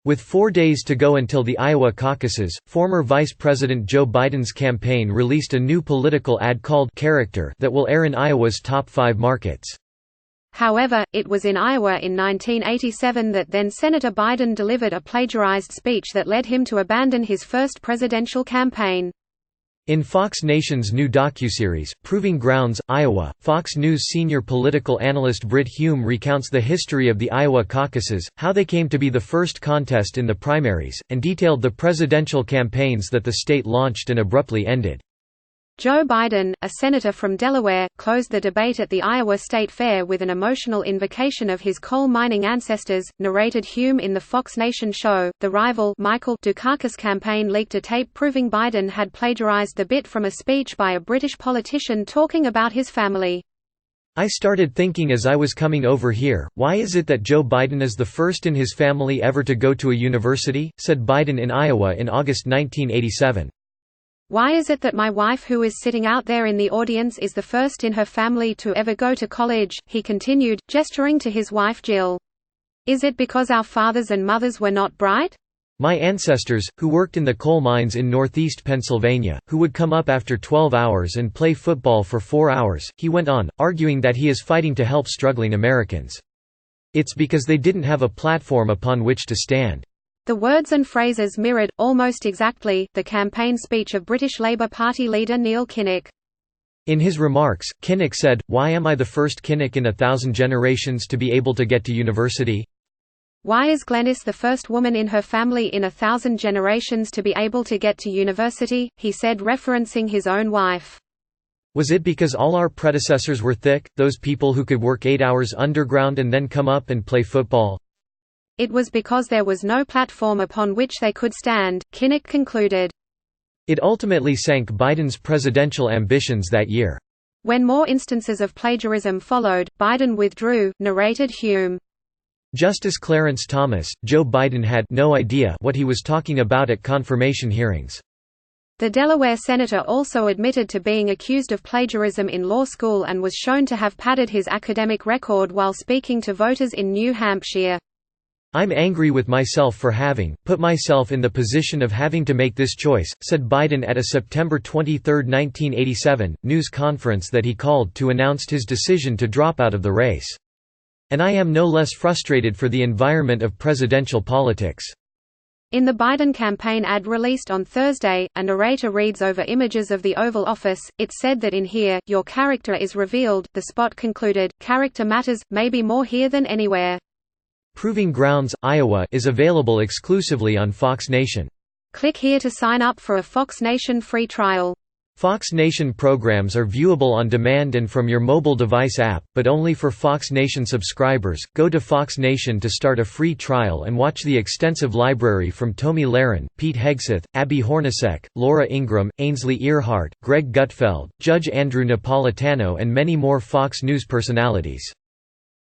With 4 days to go until the Iowa caucuses, former Vice President Joe Biden's campaign released a new political ad called "Character" that will air in Iowa's top 5 markets. However, it was in Iowa in 1987 that then-Senator Biden delivered a plagiarized speech that led him to abandon his first presidential campaign. In Fox Nation's new docuseries, Proving Grounds, Iowa, Fox News senior political analyst Brit Hume recounts the history of the Iowa caucuses, how they came to be the first contest in the primaries, and detailed the presidential campaigns that the state launched and abruptly ended. Joe Biden, a senator from Delaware, closed the debate at the Iowa State Fair with an emotional invocation of his coal mining ancestors, narrated Hume in the Fox Nation show. The rival Michael Dukakis campaign leaked a tape proving Biden had plagiarized the bit from a speech by a British politician talking about his family. "I started thinking as I was coming over here, why is it that Joe Biden is the first in his family ever to go to a university?" said Biden in Iowa in August 1987. "Why is it that my wife, who is sitting out there in the audience, is the first in her family to ever go to college?" he continued, gesturing to his wife Jill. "Is it because our fathers and mothers were not bright? My ancestors, who worked in the coal mines in northeast Pennsylvania, who would come up after 12 hours and play football for 4 hours," he went on, arguing that he is fighting to help struggling Americans. "It's because they didn't have a platform upon which to stand." The words and phrases mirrored, almost exactly, the campaign speech of British Labour Party leader Neil Kinnock. In his remarks, Kinnock said, "Why am I the first Kinnock in 1,000 generations to be able to get to university? Why is Glenys the first woman in her family in 1,000 generations to be able to get to university?" he said, referencing his own wife. Was it because all our predecessors were thick, those people who could work 8 hours underground and then come up and play football? It was because there was no platform upon which they could stand, Kinnock concluded. It ultimately sank Biden's presidential ambitions that year. When more instances of plagiarism followed, Biden withdrew, narrated Hume. Justice Clarence Thomas, Joe Biden had no idea what he was talking about at confirmation hearings. The Delaware senator also admitted to being accused of plagiarism in law school and was shown to have padded his academic record while speaking to voters in New Hampshire. "I'm angry with myself for having put myself in the position of having to make this choice," said Biden at a September 23, 1987, news conference that he called to announce his decision to drop out of the race. "And I am no less frustrated for the environment of presidential politics." In the Biden campaign ad released on Thursday, a narrator reads over images of the Oval Office. "It said that in here, your character is revealed," the spot concluded. "Character matters, maybe more here than anywhere." Proving Grounds, Iowa is available exclusively on Fox Nation. Click here to sign up for a Fox Nation free trial. Fox Nation programs are viewable on demand and from your mobile device app, but only for Fox Nation subscribers. Go to Fox Nation to start a free trial and watch the extensive library from Tomi Lahren, Pete Hegseth, Abby Hornacek, Laura Ingraham, Ainsley Earhart, Greg Gutfeld, Judge Andrew Napolitano and many more Fox News personalities.